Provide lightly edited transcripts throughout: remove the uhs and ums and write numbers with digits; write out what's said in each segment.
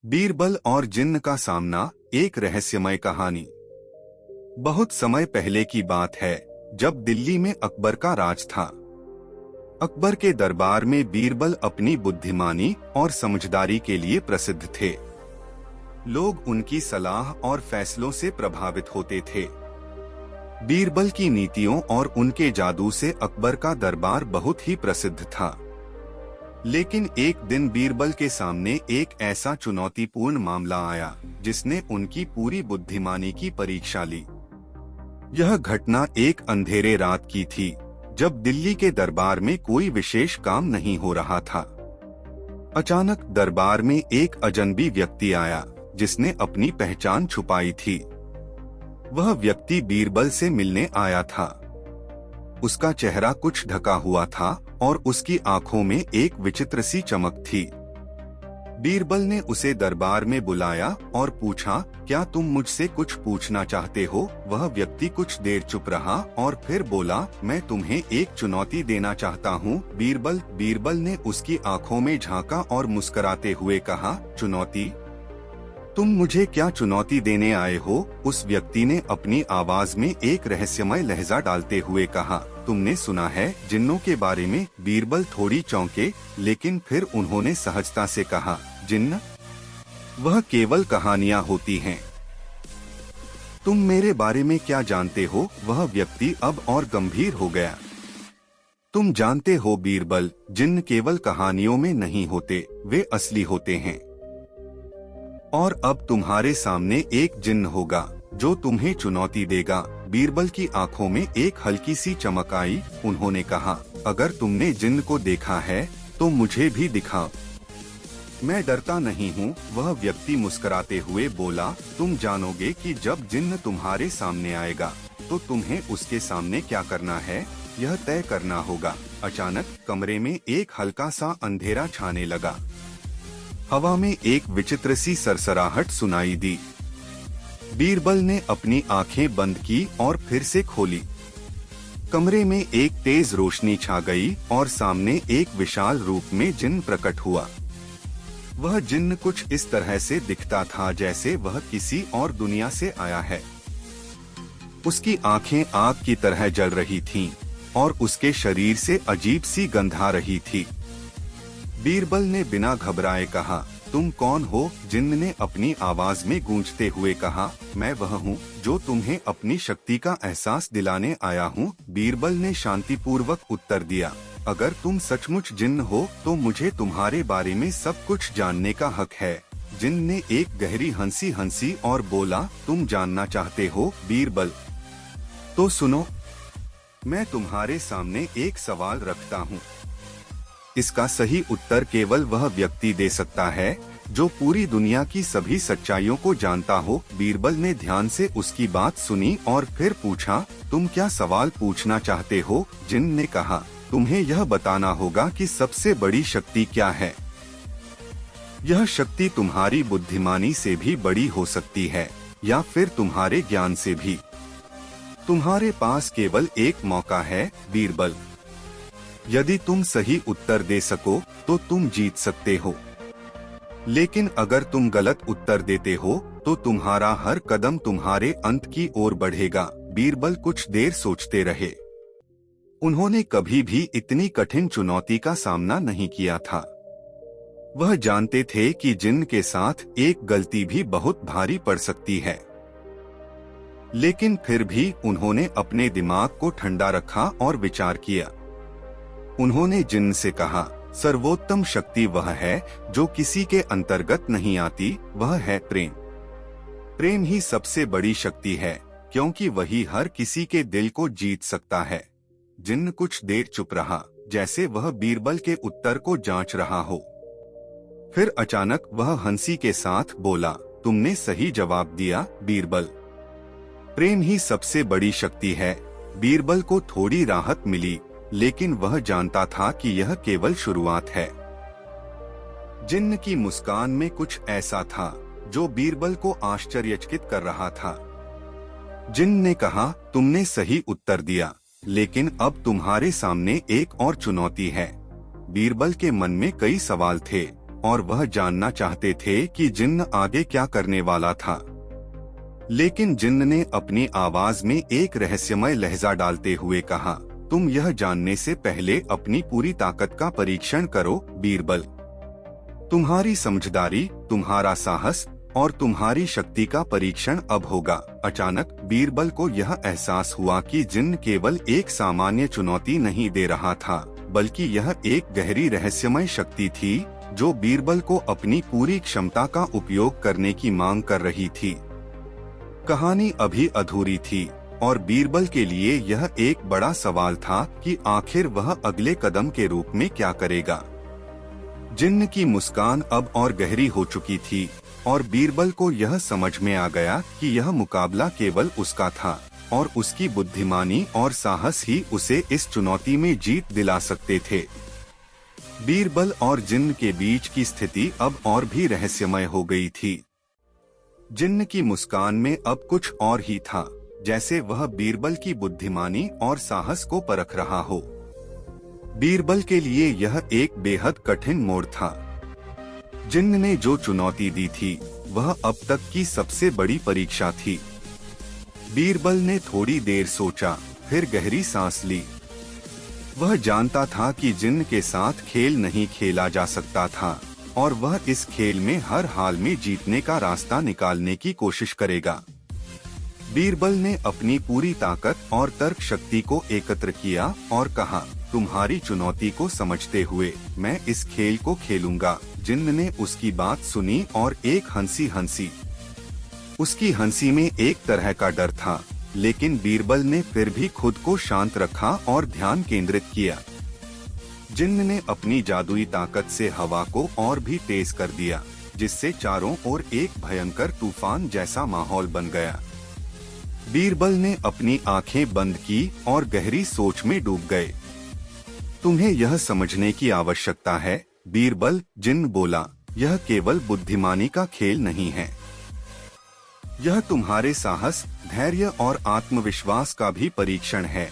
बीरबल और जिन्न का सामना, एक रहस्यमय कहानी। बहुत समय पहले की बात है, जब दिल्ली में अकबर का राज था। अकबर के दरबार में बीरबल अपनी बुद्धिमानी और समझदारी के लिए प्रसिद्ध थे। लोग उनकी सलाह और फैसलों से प्रभावित होते थे। बीरबल की नीतियों और उनके जादू से अकबर का दरबार बहुत ही प्रसिद्ध था। लेकिन एक दिन बीरबल के सामने एक ऐसा चुनौतीपूर्ण मामला आया, जिसने उनकी पूरी बुद्धिमानी की परीक्षा ली। यह घटना एक अंधेरे रात की थी, जब दिल्ली के दरबार में कोई विशेष काम नहीं हो रहा था। अचानक दरबार में एक अजनबी व्यक्ति आया, जिसने अपनी पहचान छुपाई थी। वह व्यक्ति बीरबल से मिलने आया था। उसका चेहरा कुछ ढका हुआ था और उसकी आंखों में एक विचित्र सी चमक थी। बीरबल ने उसे दरबार में बुलाया और पूछा, क्या तुम मुझसे कुछ पूछना चाहते हो? वह व्यक्ति कुछ देर चुप रहा और फिर बोला, मैं तुम्हें एक चुनौती देना चाहता हूँ। बीरबल ने उसकी आंखों में झांका और मुस्कुराते हुए कहा, चुनौती? तुम मुझे क्या चुनौती देने आए हो? उस व्यक्ति ने अपनी आवाज में एक रहस्यमय लहजा डालते हुए कहा, तुमने सुना है जिन्नों के बारे में? बीरबल थोड़ी चौंके, लेकिन फिर उन्होंने सहजता से कहा, जिन्न? वह केवल कहानियां होती हैं। तुम मेरे बारे में क्या जानते हो? वह व्यक्ति अब और गंभीर हो गया। तुम जानते हो बीरबल, जिन्न केवल कहानियों में नहीं होते, वे असली होते हैं। और अब तुम्हारे सामने एक जिन्न होगा, जो तुम्हें चुनौती देगा। बीरबल की आंखों में एक हल्की सी चमक आई। उन्होंने कहा, अगर तुमने जिन्न को देखा है, तो मुझे भी दिखाओ। मैं डरता नहीं हूँ, वह व्यक्ति मुस्कुराते हुए बोला, तुम जानोगे कि जब जिन्न तुम्हारे सामने आएगा, तो तुम्हें उसके सामने क्या करना है, यह तय करना होगा। अचानक कमरे में एक हल्का सा अंधेरा छाने लगा। हवा में एक विचित्र सी सरसराहट सुनाई दी। बीरबल ने अपनी आंखें बंद की और फिर से खोली। कमरे में एक तेज रोशनी छा गई और सामने एक विशाल रूप में जिन्न प्रकट हुआ। वह जिन्न कुछ इस तरह से दिखता था जैसे वह किसी और दुनिया से आया है। उसकी आंखें आग की तरह जल रही थीं और उसके शरीर से अजीब सी गंध आ रही थी। बीरबल ने बिना घबराए कहा, तुम कौन हो? जिन्न ने अपनी आवाज में गूंजते हुए कहा, मैं वह हूँ जो तुम्हें अपनी शक्ति का एहसास दिलाने आया हूँ। बीरबल ने शांतिपूर्वक उत्तर दिया, अगर तुम सचमुच जिन्न हो, तो मुझे तुम्हारे बारे में सब कुछ जानने का हक है। जिन्न ने एक गहरी हंसी हंसी और बोला, तुम जानना चाहते हो बीरबल? तो सुनो, मैं तुम्हारे सामने एक सवाल रखता हूँ। इसका सही उत्तर केवल वह व्यक्ति दे सकता है जो पूरी दुनिया की सभी सच्चाइयों को जानता हो। बीरबल ने ध्यान से उसकी बात सुनी और फिर पूछा, तुम क्या सवाल पूछना चाहते हो? जिन्न ने कहा, तुम्हें यह बताना होगा कि सबसे बड़ी शक्ति क्या है। यह शक्ति तुम्हारी बुद्धिमानी से भी बड़ी हो सकती है, या फिर तुम्हारे ज्ञान से भी। तुम्हारे पास केवल एक मौका है बीरबल। यदि तुम सही उत्तर दे सको, तो तुम जीत सकते हो। लेकिन अगर तुम गलत उत्तर देते हो, तो तुम्हारा हर कदम तुम्हारे अंत की ओर बढ़ेगा। बीरबल कुछ देर सोचते रहे। उन्होंने कभी भी इतनी कठिन चुनौती का सामना नहीं किया था। वह जानते थे कि जिन्न के साथ एक गलती भी बहुत भारी पड़ सकती है। लेकिन फिर भी उन्होंने अपने दिमाग को ठंडा रखा और विचार किया। उन्होंने जिन्न से कहा, सर्वोत्तम शक्ति वह है जो किसी के अंतर्गत नहीं आती, वह है प्रेम। प्रेम ही सबसे बड़ी शक्ति है, क्योंकि वही हर किसी के दिल को जीत सकता है। जिन्न कुछ देर चुप रहा, जैसे वह बीरबल के उत्तर को जांच रहा हो। फिर अचानक वह हंसी के साथ बोला, तुमने सही जवाब दिया बीरबल। प्रेम ही सबसे बड़ी शक्ति है। बीरबल को थोड़ी राहत मिली, लेकिन वह जानता था कि यह केवल शुरुआत है। जिन्न की मुस्कान में कुछ ऐसा था जो बीरबल को आश्चर्यचकित कर रहा था। जिन्न ने कहा, तुमने सही उत्तर दिया, लेकिन अब तुम्हारे सामने एक और चुनौती है। बीरबल के मन में कई सवाल थे। और वह जानना चाहते थे कि जिन्न आगे क्या करने वाला था। लेकिन जिन्न ने अपनी आवाज में एक रहस्यमय लहजा डालते हुए कहा, तुम यह जानने से पहले अपनी पूरी ताकत का परीक्षण करो बीरबल। तुम्हारी समझदारी, तुम्हारा साहस और तुम्हारी शक्ति का परीक्षण अब होगा। अचानक बीरबल को यह एहसास हुआ कि जिन्न केवल एक सामान्य चुनौती नहीं दे रहा था, बल्कि यह एक गहरी रहस्यमय शक्ति थी जो बीरबल को अपनी पूरी क्षमता का उपयोग करने की मांग कर रही थी। कहानी अभी अधूरी थी और बीरबल के लिए यह एक बड़ा सवाल था कि आखिर वह अगले कदम के रूप में क्या करेगा। जिन्न की मुस्कान अब और गहरी हो चुकी थी और बीरबल को यह समझ में आ गया कि यह मुकाबला केवल उसका था और उसकी बुद्धिमानी और साहस ही उसे इस चुनौती में जीत दिला सकते थे। बीरबल और जिन्न के बीच की स्थिति अब और भी रहस्यमय हो गई थी। जिन्न की मुस्कान में अब कुछ और ही था, जैसे वह बीरबल की बुद्धिमानी और साहस को परख रहा हो। बीरबल के लिए यह एक बेहद कठिन मोड़ था। जिन्न ने जो चुनौती दी थी वह अब तक की सबसे बड़ी परीक्षा थी। बीरबल ने थोड़ी देर सोचा, फिर गहरी सांस ली। वह जानता था कि जिन्न के साथ खेल नहीं खेला जा सकता था और वह इस खेल में हर हाल में जीतने का रास्ता निकालने की कोशिश करेगा। बीरबल ने अपनी पूरी ताकत और तर्क शक्ति को एकत्र किया और कहा, तुम्हारी चुनौती को समझते हुए मैं इस खेल को खेलूंगा। जिन्न ने उसकी बात सुनी और एक हंसी हंसी। उसकी हंसी में एक तरह का डर था, लेकिन बीरबल ने फिर भी खुद को शांत रखा और ध्यान केंद्रित किया। जिन्न ने अपनी जादुई ताकत से हवा को और भी तेज कर दिया, जिससे चारों ओर एक भयंकर तूफान जैसा माहौल बन गया। बीरबल ने अपनी आंखें बंद की और गहरी सोच में डूब गए। तुम्हें यह समझने की आवश्यकता है बीरबल, जिन्न बोला, यह केवल बुद्धिमानी का खेल नहीं है। यह तुम्हारे साहस, धैर्य और आत्मविश्वास का भी परीक्षण है।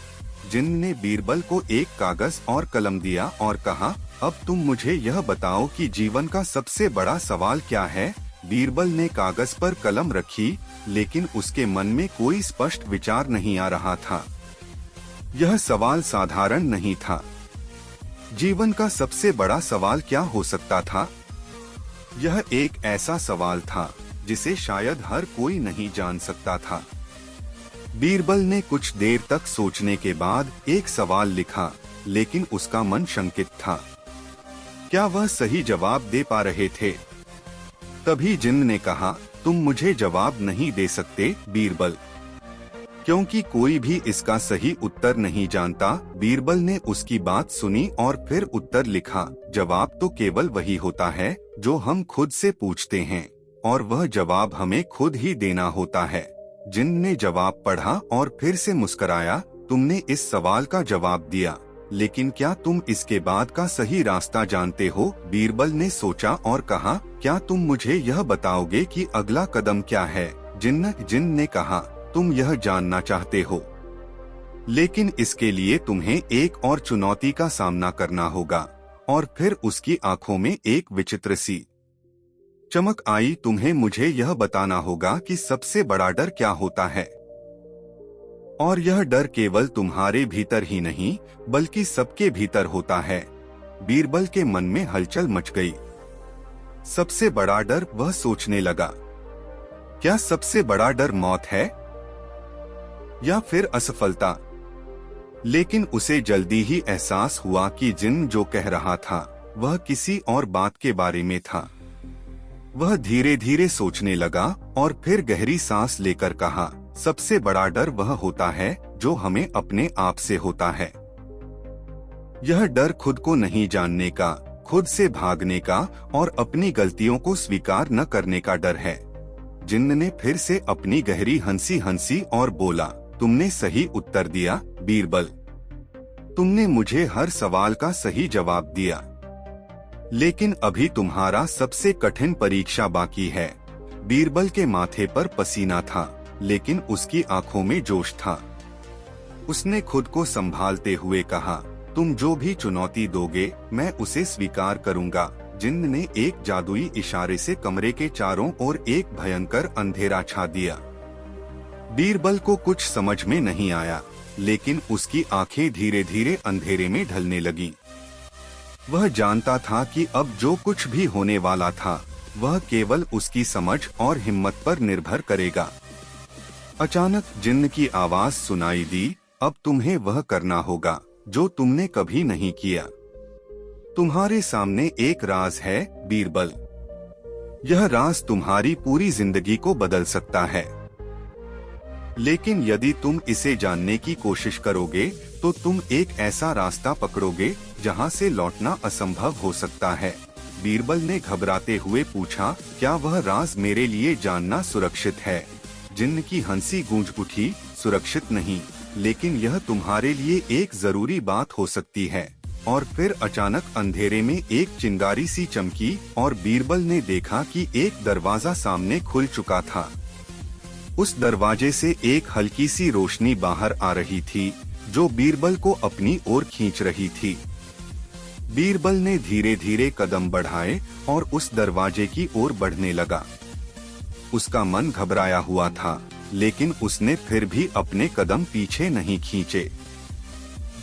जिन्न ने बीरबल को एक कागज और कलम दिया और कहा, अब तुम मुझे यह बताओ कि जीवन का सबसे बड़ा सवाल क्या है। बीरबल ने कागज पर कलम रखी, लेकिन उसके मन में कोई स्पष्ट विचार नहीं आ रहा था। यह सवाल साधारण नहीं था। जीवन का सबसे बड़ा सवाल क्या हो सकता था? यह एक ऐसा सवाल था जिसे शायद हर कोई नहीं जान सकता था। बीरबल ने कुछ देर तक सोचने के बाद एक सवाल लिखा, लेकिन उसका मन शंकित था। क्या वह सही जवाब दे पा रहे थे? तभी जिन्न ने कहा, तुम मुझे जवाब नहीं दे सकते बीरबल, क्योंकि कोई भी इसका सही उत्तर नहीं जानता। बीरबल ने उसकी बात सुनी और फिर उत्तर लिखा, जवाब तो केवल वही होता है जो हम खुद से पूछते हैं, और वह जवाब हमें खुद ही देना होता है। जिन्न ने जवाब पढ़ा और फिर से मुस्कुराया, तुमने इस सवाल का जवाब दिया, लेकिन क्या तुम इसके बाद का सही रास्ता जानते हो? बीरबल ने सोचा और कहा, क्या तुम मुझे यह बताओगे कि अगला कदम क्या है? जिन्न ने कहा, तुम यह जानना चाहते हो, लेकिन इसके लिए तुम्हें एक और चुनौती का सामना करना होगा। और फिर उसकी आंखों में एक विचित्र सी चमक आई। तुम्हें मुझे यह बताना होगा कि सबसे बड़ा डर क्या होता है, और यह डर केवल तुम्हारे भीतर ही नहीं बल्कि सबके भीतर होता है। बीरबल के मन में हलचल मच गई। सबसे बड़ा डर? वह सोचने लगा, क्या सबसे बड़ा डर मौत है या फिर असफलता? लेकिन उसे जल्दी ही एहसास हुआ कि जिन्न जो कह रहा था वह किसी और बात के बारे में था। वह धीरे धीरे सोचने लगा और फिर गहरी सांस लेकर कहा, सबसे बड़ा डर वह होता है जो हमें अपने आप से होता है। यह डर खुद को नहीं जानने का, खुद से भागने का और अपनी गलतियों को स्वीकार न करने का डर है। जिन्न ने फिर से अपनी गहरी हंसी हंसी और बोला, तुमने सही उत्तर दिया बीरबल, तुमने मुझे हर सवाल का सही जवाब दिया, लेकिन अभी तुम्हारा सबसे कठिन परीक्षा बाकी है। बीरबल के माथे पर पसीना था, लेकिन उसकी आंखों में जोश था। उसने खुद को संभालते हुए कहा, तुम जो भी चुनौती दोगे मैं उसे स्वीकार करूंगा जिन्न ने एक जादुई इशारे से कमरे के चारों ओर एक भयंकर अंधेरा छा दिया। बीरबल को कुछ समझ में नहीं आया, लेकिन उसकी आंखें धीरे धीरे अंधेरे में ढलने लगीं। वह जानता था कि अब जो कुछ भी होने वाला था वह केवल उसकी समझ और हिम्मत पर निर्भर करेगा। अचानक जिन्न की आवाज सुनाई दी, अब तुम्हें वह करना होगा जो तुमने कभी नहीं किया। तुम्हारे सामने एक राज है बीरबल। यह राज तुम्हारी पूरी जिंदगी को बदल सकता है, लेकिन यदि तुम इसे जानने की कोशिश करोगे तो तुम एक ऐसा रास्ता पकड़ोगे जहां से लौटना असंभव हो सकता है। बीरबल ने घबराते हुए पूछा, क्या वह राज मेरे लिए जानना सुरक्षित है? जिन्न की हंसी गूंज उठी, सुरक्षित नहीं, लेकिन यह तुम्हारे लिए एक जरूरी बात हो सकती है। और फिर अचानक अंधेरे में एक चिंगारी सी चमकी और बीरबल ने देखा कि एक दरवाजा सामने खुल चुका था। उस दरवाजे से एक हल्की सी रोशनी बाहर आ रही थी जो बीरबल को अपनी ओर खींच रही थी। बीरबल ने धीरे धीरे कदम बढ़ाए और उस दरवाजे की ओर बढ़ने लगा। उसका मन घबराया हुआ था, लेकिन उसने फिर भी अपने कदम पीछे नहीं खींचे।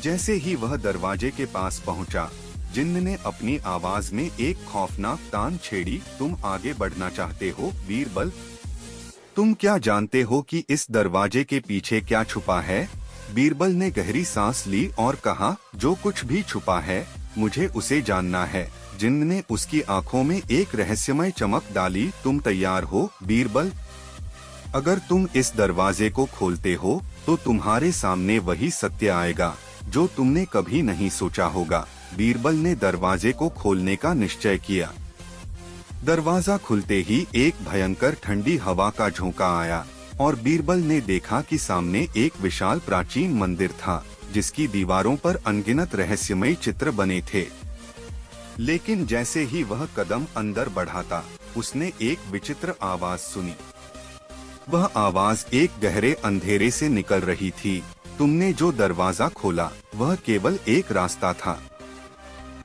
जैसे ही वह दरवाजे के पास पहुंचा, जिन्न ने अपनी आवाज में एक खौफनाक तान छेड़ी, तुम आगे बढ़ना चाहते हो बीरबल? तुम क्या जानते हो कि इस दरवाजे के पीछे क्या छुपा है? बीरबल ने गहरी सांस ली और कहा, जो कुछ भी छुपा है मुझे उसे जानना है। जिन्न ने उसकी आंखों में एक रहस्यमय चमक डाली, तुम तैयार हो बीरबल? अगर तुम इस दरवाजे को खोलते हो तो तुम्हारे सामने वही सत्य आएगा जो तुमने कभी नहीं सोचा होगा। बीरबल ने दरवाजे को खोलने का निश्चय किया। दरवाजा खुलते ही एक भयंकर ठंडी हवा का झोंका आया और बीरबल ने देखा कि सामने एक विशाल प्राचीन मंदिर था जिसकी दीवारों पर अनगिनत रहस्यमय चित्र बने थे। लेकिन जैसे ही वह कदम अंदर बढ़ाता, उसने एक विचित्र आवाज सुनी। वह आवाज एक गहरे अंधेरे से निकल रही थी, तुमने जो दरवाजा खोला वह केवल एक रास्ता था।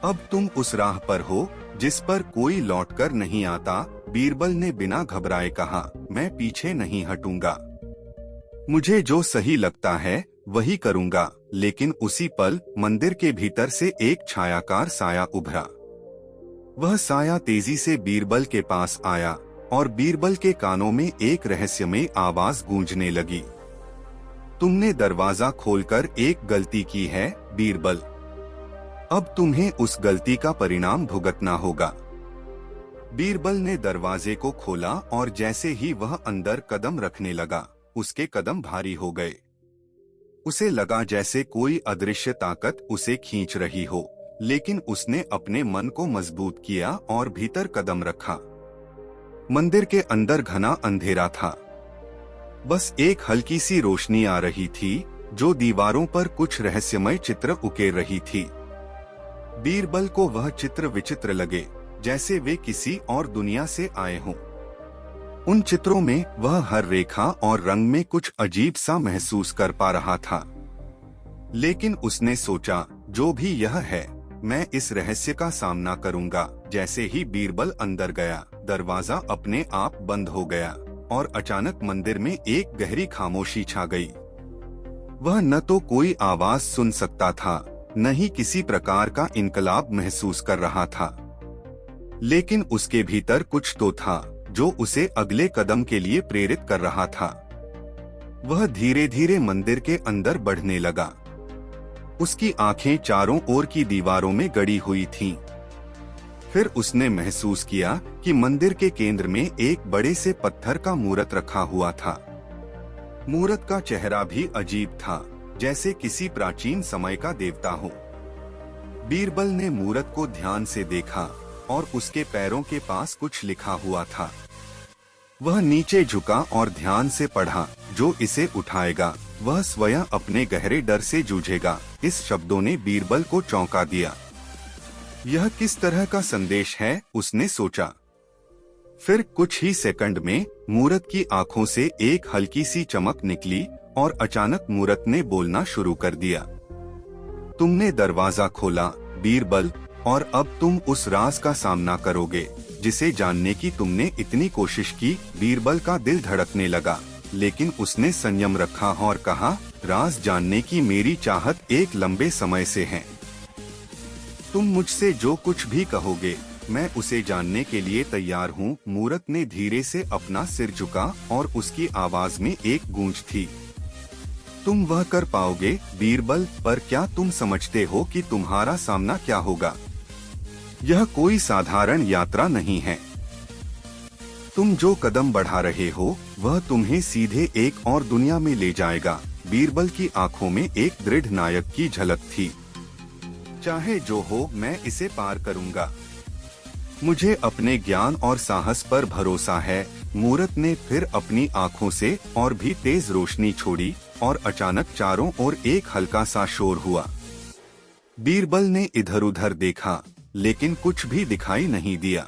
अब तुम उस राह पर हो जिस पर कोई लौटकर नहीं आता। बीरबल ने बिना घबराए कहा, मैं पीछे नहीं हटूंगा। मुझे जो सही लगता है वही करूंगा। लेकिन उसी पल मंदिर के भीतर से एक छायाकार साया उभरा। वह साया तेजी से बीरबल के पास आया और बीरबल के कानों में एक रहस्यमय आवाज गूंजने लगी, तुमने दरवाजा खोलकर एक गलती की है बीरबल। अब तुम्हें उस गलती का परिणाम भुगतना होगा। बीरबल ने दरवाजे को खोला और जैसे ही वह अंदर कदम रखने लगा, उसके कदम भारी हो गए। उसे लगा जैसे कोई अदृश्य ताकत उसे खींच रही हो, लेकिन उसने अपने मन को मजबूत किया और भीतर कदम रखा। मंदिर के अंदर घना अंधेरा था। बस एक हल्की सी रोशनी आ रही थी जो दीवारों पर कुछ रहस्यमय चित्र उकेर रही थी। बीरबल को वह चित्र विचित्र लगे, जैसे वे किसी और दुनिया से आए हों। उन चित्रों में वह हर रेखा और रंग में कुछ अजीब सा महसूस कर पा रहा था। लेकिन उसने सोचा, जो भी यह है, मैं इस रहस्य का सामना करूंगा। जैसे ही बीरबल अंदर गया, दरवाजा अपने आप बंद हो गया और अचानक मंदिर में एक गहरी खामोशी छा गई। वह न तो कोई आवाज सुन सकता था, न ही किसी प्रकार का इनकलाब महसूस कर रहा था। लेकिन उसके भीतर कुछ तो था जो उसे अगले कदम के लिए प्रेरित कर रहा था। वह धीरे धीरे मंदिर के अंदर बढ़ने लगा। उसकी आंखें चारों ओर की दीवारों में गड़ी हुई थीं। फिर उसने महसूस किया कि मंदिर के केंद्र में एक बड़े से पत्थर का मूर्त रखा हुआ था। मूर्त का चेहरा भी अजीब था, जैसे किसी प्राचीन समय का देवता हो। बीरबल ने मूर्त को ध्यान से देखा और उसके पैरों के पास कुछ लिखा हुआ था। वह नीचे झुका और ध्यान से पढ़ा, जो इसे उठाएगा वह स्वयं अपने गहरे डर से जूझेगा। इस शब्दों ने बीरबल को चौंका दिया। यह किस तरह का संदेश है, उसने सोचा। फिर कुछ ही सेकंड में मूर्त की आंखों से एक हल्की सी चमक निकली और अचानक मूर्त ने बोलना शुरू कर दिया। तुमने दरवाजा खोला बीरबल, और अब तुम उस राज का सामना करोगे जिसे जानने की तुमने इतनी कोशिश की। बीरबल का दिल धड़कने लगा, लेकिन उसने संयम रखा और कहा, राज जानने की मेरी चाहत एक लंबे समय से है। तुम मुझसे जो कुछ भी कहोगे मैं उसे जानने के लिए तैयार हूँ। मूरत ने धीरे से अपना सिर झुका और उसकी आवाज में एक गूंज थी। तुम वह कर पाओगे बीरबल, पर क्या तुम समझते हो कि तुम्हारा सामना क्या होगा? यह कोई साधारण यात्रा नहीं है। तुम जो कदम बढ़ा रहे हो वह तुम्हें सीधे एक और दुनिया में ले जाएगा। बीरबल की आंखों में एक दृढ़ नायक की झलक थी। चाहे जो हो मैं इसे पार करूंगा। मुझे अपने ज्ञान और साहस पर भरोसा है। मूरत ने फिर अपनी आंखों से और भी तेज रोशनी छोड़ी और अचानक चारों ओर एक हल्का सा शोर हुआ। बीरबल ने इधर उधर देखा, लेकिन कुछ भी दिखाई नहीं दिया।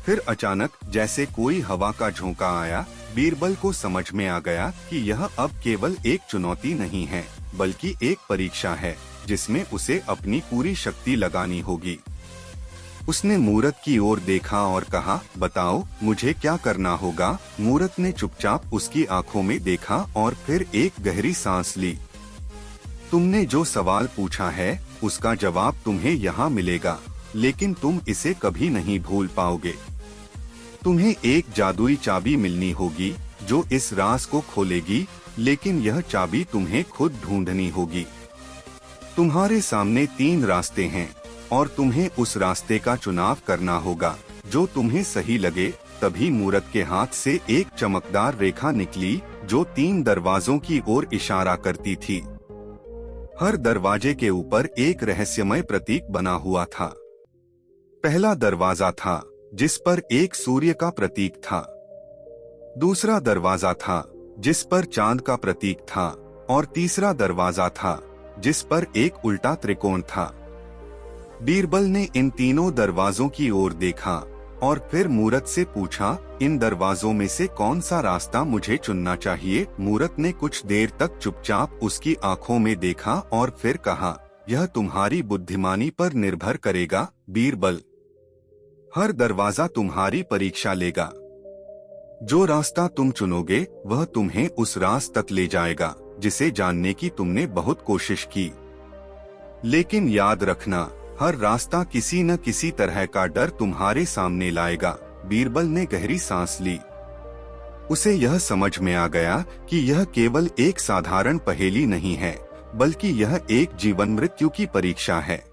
फिर अचानक जैसे कोई हवा का झोंका आया। बीरबल को समझ में आ गया कि यह अब केवल एक चुनौती नहीं है, बल्कि एक परीक्षा है जिसमें उसे अपनी पूरी शक्ति लगानी होगी। उसने मूरत की ओर देखा और कहा, बताओ मुझे क्या करना होगा? मूरत ने चुपचाप उसकी आंखों में देखा और फिर एक गहरी सांस ली। तुमने जो सवाल पूछा है उसका जवाब तुम्हें यहाँ मिलेगा, लेकिन तुम इसे कभी नहीं भूल पाओगे। तुम्हें एक जादुई चाबी मिलनी होगी जो इस राज को खोलेगी, लेकिन यह चाबी तुम्हें खुद ढूंढनी होगी। तुम्हारे सामने 3 रास्ते हैं और तुम्हें उस रास्ते का चुनाव करना होगा जो तुम्हें सही लगे। तभी मूरत के हाथ से एक चमकदार रेखा निकली जो 3 दरवाजों की ओर इशारा करती थी। हर दरवाजे के ऊपर एक रहस्यमय प्रतीक बना हुआ था। पहला दरवाजा था जिस पर एक सूर्य का प्रतीक था। दूसरा दरवाजा था जिस पर चांद का प्रतीक था और तीसरा दरवाजा था जिस पर एक उल्टा त्रिकोण था। बीरबल ने इन तीनों दरवाजों की ओर देखा और फिर मूरत से पूछा, इन दरवाजों में से कौन सा रास्ता मुझे चुनना चाहिए? मूरत ने कुछ देर तक चुपचाप उसकी आंखों में देखा और फिर कहा, यह तुम्हारी बुद्धिमानी पर निर्भर करेगा बीरबल। हर दरवाजा तुम्हारी परीक्षा लेगा। जो रास्ता तुम चुनोगे वह तुम्हें उस राज तक ले जाएगा जिसे जानने की तुमने बहुत कोशिश की। लेकिन याद रखना, हर रास्ता किसी न किसी तरह का डर तुम्हारे सामने लाएगा। बीरबल ने गहरी सांस ली। उसे यह समझ में आ गया कि यह केवल एक साधारण पहेली नहीं है, बल्कि यह एक जीवन मृत्यु की परीक्षा है।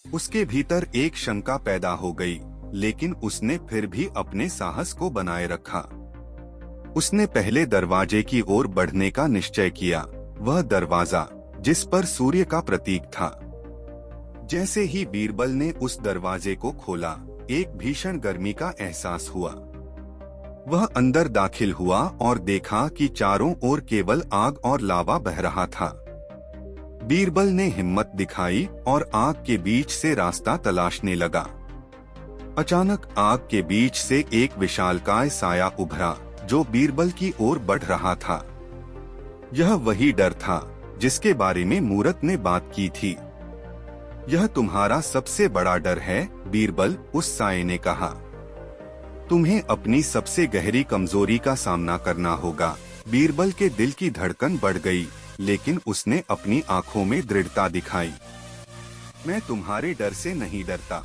उसके भीतर एक शंका पैदा हो गई, लेकिन उसने फिर भी अपने साहस को बनाए रखा। उसने पहले दरवाजे की ओर बढ़ने का निश्चय किया, वह दरवाजा जिस पर सूर्य का प्रतीक था। जैसे ही बीरबल ने उस दरवाजे को खोला, एक भीषण गर्मी का एहसास हुआ। वह अंदर दाखिल हुआ और देखा कि चारों ओर केवल आग और लावा बह रहा था। बीरबल ने हिम्मत दिखाई और आग के बीच से रास्ता तलाशने लगा। अचानक आग के बीच से एक विशालकाय साया उभरा जो बीरबल की ओर बढ़ रहा था। यह वही डर था जिसके बारे में मूरत ने बात की थी। यह तुम्हारा सबसे बड़ा डर है बीरबल, उस साये ने कहा। तुम्हें अपनी सबसे गहरी कमजोरी का सामना करना होगा। बीरबल के दिल की धड़कन बढ़ गई, लेकिन उसने अपनी आंखों में दृढ़ता दिखाई। मैं तुम्हारे डर से नहीं डरता।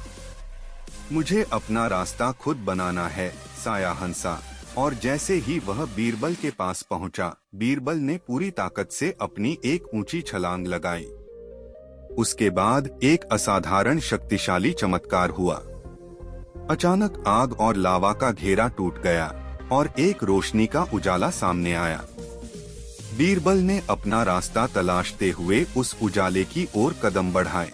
मुझे अपना रास्ता खुद बनाना है, साया हंसा। और जैसे ही वह बीरबल के पास पहुंचा, बीरबल ने पूरी ताकत से अपनी एक ऊंची छलांग लगाई। उसके बाद एक असाधारण शक्तिशाली चमत्कार हुआ। अचानक आग और लावा का घेरा टूट गया और एक रोशनी का उजाला सामने आया। बीरबल ने अपना रास्ता तलाशते हुए उस उजाले की ओर कदम बढ़ाए।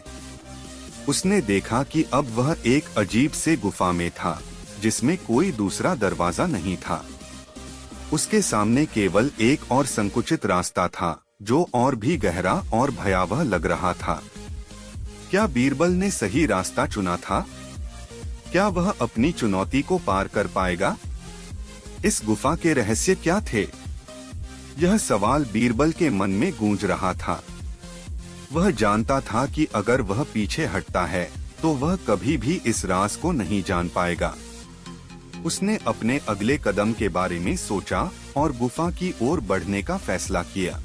उसने देखा कि अब वह एक अजीब से गुफा में था जिसमें कोई दूसरा दरवाजा नहीं था। उसके सामने केवल एक और संकुचित रास्ता था जो और भी गहरा और भयावह लग रहा था। क्या बीरबल ने सही रास्ता चुना था? क्या वह अपनी चुनौती को पार कर पाएगा? इस गुफा के रहस्य क्या थे? यह सवाल बीरबल के मन में गूंज रहा था। वह जानता था कि अगर वह पीछे हटता है तो वह कभी भी इस राज को नहीं जान पाएगा। उसने अपने अगले कदम के बारे में सोचा और गुफा की ओर बढ़ने का फैसला किया।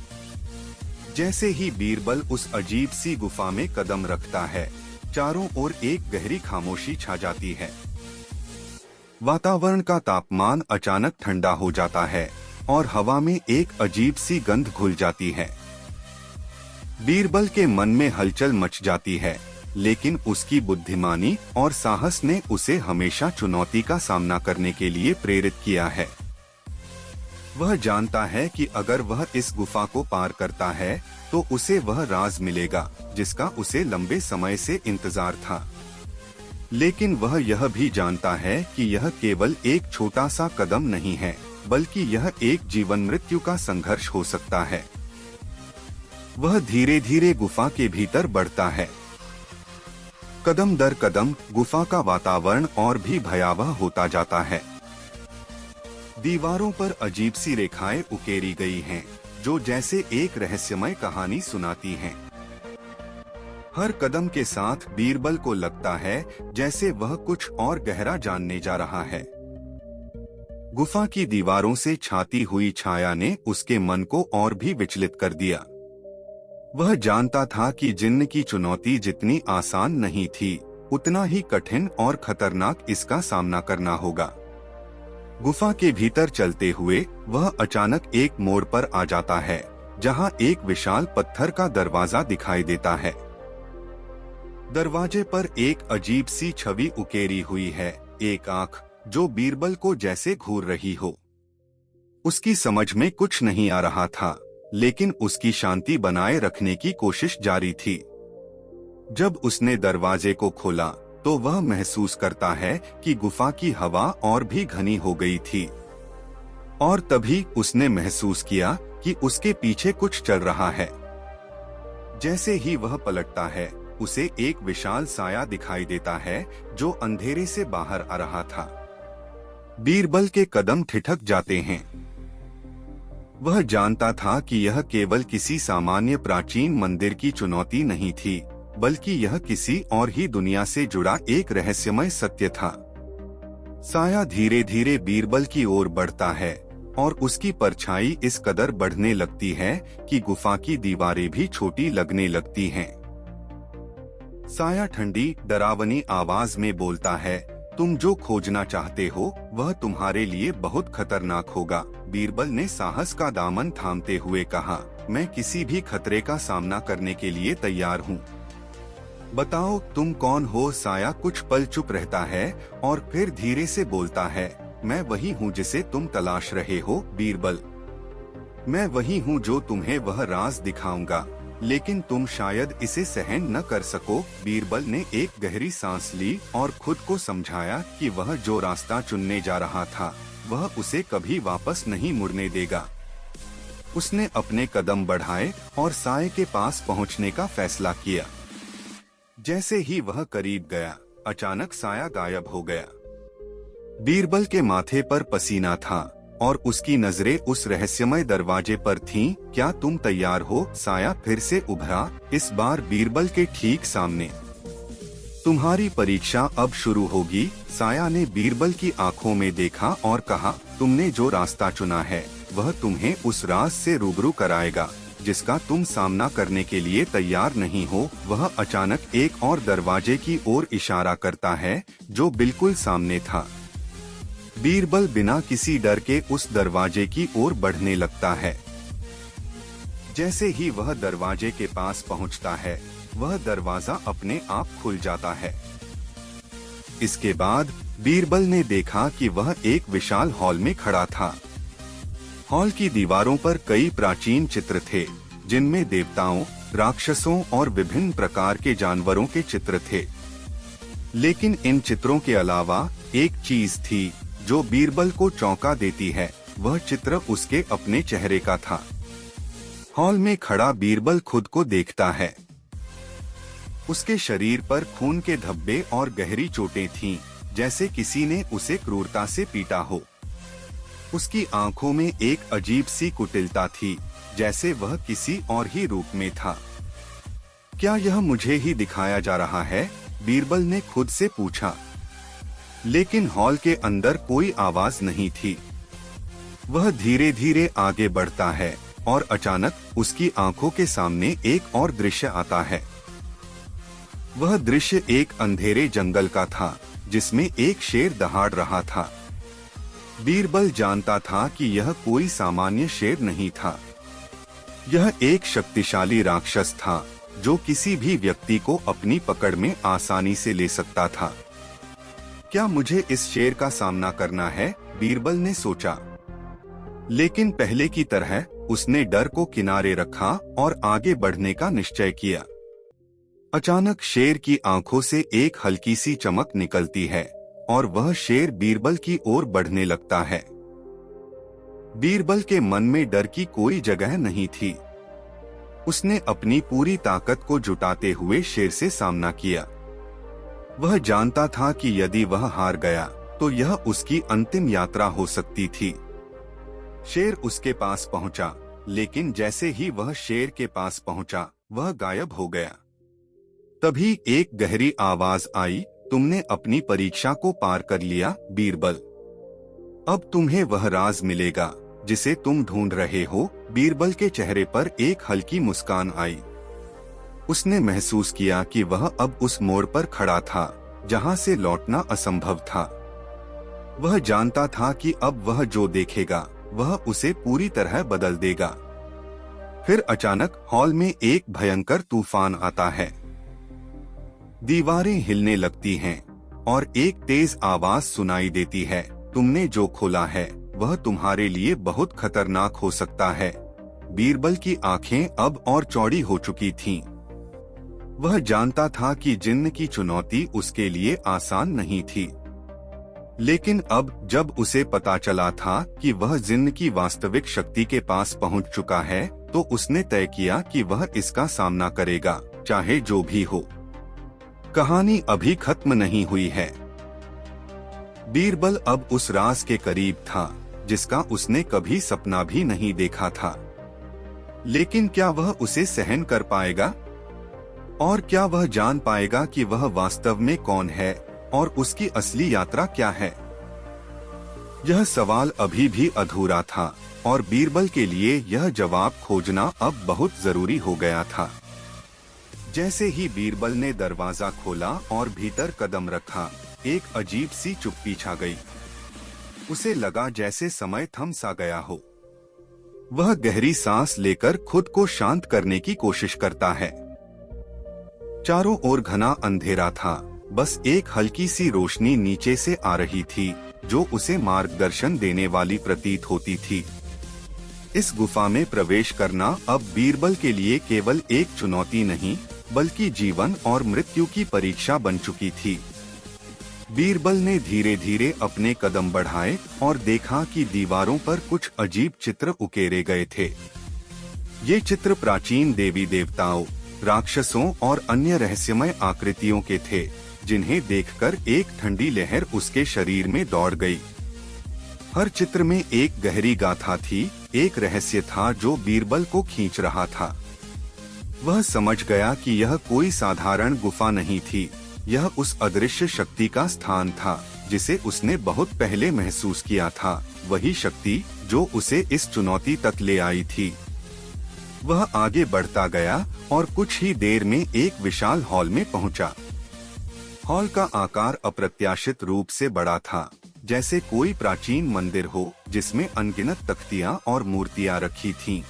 जैसे ही बीरबल उस अजीब सी गुफा में कदम रखता है, चारों ओर एक गहरी खामोशी छा जाती है। वातावरण का तापमान अचानक ठंडा हो जाता है और हवा में एक अजीब सी गंध घुल जाती है। बीरबल के मन में हलचल मच जाती है, लेकिन उसकी बुद्धिमानी और साहस ने उसे हमेशा चुनौती का सामना करने के लिए प्रेरित किया है। वह जानता है कि अगर वह इस गुफा को पार करता है तो उसे वह राज मिलेगा जिसका उसे लंबे समय से इंतजार था। लेकिन वह यह भी जानता है कि यह केवल एक छोटा सा कदम नहीं है, बल्कि यह एक जीवन मृत्यु का संघर्ष हो सकता है। वह धीरे धीरे गुफा के भीतर बढ़ता है। कदम दर कदम गुफा का वातावरण और भी भयावह होता जाता है। दीवारों पर अजीब सी रेखाएं उकेरी गई हैं, जो जैसे एक रहस्यमय कहानी सुनाती हैं। हर कदम के साथ बीरबल को लगता है जैसे वह कुछ और गहरा जानने जा रहा है। गुफा की दीवारों से छाती हुई छाया ने उसके मन को और भी विचलित कर दिया। वह जानता था कि जिन्न की चुनौती जितनी आसान नहीं थी, उतना ही कठिन और खतरनाक इसका सामना करना होगा। गुफा के भीतर चलते हुए वह अचानक एक मोड़ पर आ जाता है, जहां एक विशाल पत्थर का दरवाजा दिखाई देता है। दरवाजे पर एक अजीब सी छवि उकेरी हुई है, एक आंख जो बीरबल को जैसे घूर रही हो। उसकी समझ में कुछ नहीं आ रहा था, लेकिन उसकी शांति बनाए रखने की कोशिश जारी थी। जब उसने दरवाजे को खोला तो वह महसूस करता है कि गुफा की हवा और भी घनी हो गई थी, और तभी उसने महसूस किया कि उसके पीछे कुछ चल रहा है। जैसे ही वह पलटता है, उसे एक विशाल साया दिखाई देता है जो अंधेरे से बाहर आ रहा था। बीरबल के कदम ठिठक जाते हैं। वह जानता था कि यह केवल किसी सामान्य प्राचीन मंदिर की चुनौती नहीं थी, बल्कि यह किसी और ही दुनिया से जुड़ा एक रहस्यमय सत्य था। साया धीरे धीरे बीरबल की ओर बढ़ता है और उसकी परछाई इस कदर बढ़ने लगती है कि गुफा की दीवारें भी छोटी लगने लगती हैं। साया ठंडी, डरावनी आवाज में बोलता है, तुम जो खोजना चाहते हो वह तुम्हारे लिए बहुत खतरनाक होगा। बीरबल ने साहस का दामन थामते हुए कहा, मैं किसी भी खतरे का सामना करने के लिए तैयार हूँ। बताओ तुम कौन हो? साया कुछ पल चुप रहता है और फिर धीरे से बोलता है, मैं वही हूँ जिसे तुम तलाश रहे हो बीरबल। मैं वही हूँ जो तुम्हें वह राज दिखाऊंगा, लेकिन तुम शायद इसे सहन न कर सको। बीरबल ने एक गहरी सांस ली और खुद को समझाया कि वह जो रास्ता चुनने जा रहा था वह उसे कभी वापस नहीं मुड़ने देगा। उसने अपने कदम बढ़ाए और साये के पास पहुंचने का फैसला किया। जैसे ही वह करीब गया, अचानक साया गायब हो गया। बीरबल के माथे पर पसीना था और उसकी नजरें उस रहस्यमय दरवाजे पर थीं। क्या तुम तैयार हो? साया फिर से उभरा, इस बार बीरबल के ठीक सामने। तुम्हारी परीक्षा अब शुरू होगी। साया ने बीरबल की आंखों में देखा और कहा, तुमने जो रास्ता चुना है वह तुम्हें उस राज से रूबरू कराएगा जिसका तुम सामना करने के लिए तैयार नहीं हो। वह अचानक एक और दरवाजे की ओर इशारा करता है जो बिल्कुल सामने था। बीरबल बिना किसी डर के उस दरवाजे की ओर बढ़ने लगता है। जैसे ही वह दरवाजे के पास पहुंचता है, वह दरवाजा अपने आप खुल जाता है। इसके बाद बीरबल ने देखा कि वह एक विशाल हॉल में खड़ा था। हॉल की दीवारों पर कई प्राचीन चित्र थे, जिनमें देवताओं, राक्षसों और विभिन्न प्रकार के जानवरों के चित्र थे। लेकिन इन चित्रों के अलावा एक चीज थी जो बीरबल को चौंका देती है। वह चित्र उसके अपने चेहरे का था। हॉल में खड़ा बीरबल खुद को देखता है। उसके शरीर पर खून के धब्बे और गहरी चोटें थीं, जैसे किसी ने उसे क्रूरता से पीटा हो। उसकी आंखों में एक अजीब सी कुटिलता थी, जैसे वह किसी और ही रूप में था। क्या यह मुझे ही दिखाया जा रहा है? बीरबल ने खुद से पूछा। लेकिन हॉल के अंदर कोई आवाज नहीं थी। वह धीरे धीरे आगे बढ़ता है और अचानक उसकी आंखों के सामने एक और दृश्य आता है। वह दृश्य एक अंधेरे जंगल का था जिसमें एक शेर दहाड़ रहा था। बीरबल जानता था कि यह कोई सामान्य शेर नहीं था। यह एक शक्तिशाली राक्षस था जो किसी भी व्यक्ति को अपनी पकड़ में आसानी से ले सकता था। क्या मुझे इस शेर का सामना करना है? बीरबल ने सोचा। लेकिन पहले की तरह उसने डर को किनारे रखा और आगे बढ़ने का निश्चय किया। अचानक शेर की आंखों से एक हल्की सी चमक निकलती है और वह शेर बीरबल की ओर बढ़ने लगता है। बीरबल के मन में डर की कोई जगह नहीं थी। उसने अपनी पूरी ताकत को जुटाते हुए शेर से सामना किया। वह जानता था कि यदि वह हार गया तो यह उसकी अंतिम यात्रा हो सकती थी। शेर उसके पास पहुंचा, लेकिन जैसे ही वह शेर के पास पहुंचा, वह गायब हो गया। तभी एक गहरी आवाज आई, तुमने अपनी परीक्षा को पार कर लिया बीरबल। अब तुम्हें वह राज मिलेगा जिसे तुम ढूंढ रहे हो। बीरबल के चेहरे पर एक हल्की मुस्कान आई। उसने महसूस किया कि वह अब उस मोड़ पर खड़ा था जहां से लौटना असंभव था। वह जानता था कि अब वह जो देखेगा वह उसे पूरी तरह बदल देगा। फिर अचानक हॉल में एक भयंकर तूफान आता है। दीवारें हिलने लगती हैं और एक तेज आवाज सुनाई देती है, तुमने जो खोला है वह तुम्हारे लिए बहुत खतरनाक हो सकता है। बीरबल की आंखें अब और चौड़ी हो चुकी थीं। वह जानता था कि जिन्न की चुनौती उसके लिए आसान नहीं थी। लेकिन अब जब उसे पता चला था कि वह जिन्न की वास्तविक शक्ति के पास पहुंच चुका है, तो उसने तय किया कि वह इसका सामना करेगा, चाहे जो भी हो। कहानी अभी खत्म नहीं हुई है। बीरबल अब उस राज के करीब था जिसका उसने कभी सपना भी नहीं देखा था। लेकिन क्या वह उसे सहन कर पाएगा? और क्या वह जान पाएगा कि वह वास्तव में कौन है और उसकी असली यात्रा क्या है? यह सवाल अभी भी अधूरा था और बीरबल के लिए यह जवाब खोजना अब बहुत जरूरी हो गया था। जैसे ही बीरबल ने दरवाजा खोला और भीतर कदम रखा, एक अजीब सी चुप्पी छा गई। उसे लगा जैसे समय थम सा गया हो। वह गहरी सांस लेकर खुद को शांत करने की कोशिश करता है। चारों ओर घना अंधेरा था, बस एक हल्की सी रोशनी नीचे से आ रही थी जो उसे मार्गदर्शन देने वाली प्रतीत होती थी। इस गुफा में प्रवेश करना अब बीरबल के लिए केवल एक चुनौती नहीं, बल्कि जीवन और मृत्यु की परीक्षा बन चुकी थी। बीरबल ने धीरे धीरे अपने कदम बढ़ाए और देखा कि दीवारों पर कुछ अजीब चित्र उकेरे गए थे। ये चित्र प्राचीन देवी देवताओं, राक्षसों और अन्य रहस्यमय आकृतियों के थे, जिन्हें देखकर एक ठंडी लहर उसके शरीर में दौड़ गई। हर चित्र में एक गहरी गाथा थी, एक रहस्य था जो बीरबल को खींच रहा था। वह समझ गया कि यह कोई साधारण गुफा नहीं थी, यह उस अदृश्य शक्ति का स्थान था जिसे उसने बहुत पहले महसूस किया था, वही शक्ति जो उसे इस चुनौती तक ले आई थी। वह आगे बढ़ता गया और कुछ ही देर में एक विशाल हॉल में पहुंचा। हॉल का आकार अप्रत्याशित रूप से बड़ा था, जैसे कोई प्राचीन मंदिर हो जिसमें अनगिनत तख्तियां और मूर्तियां रखी थीं।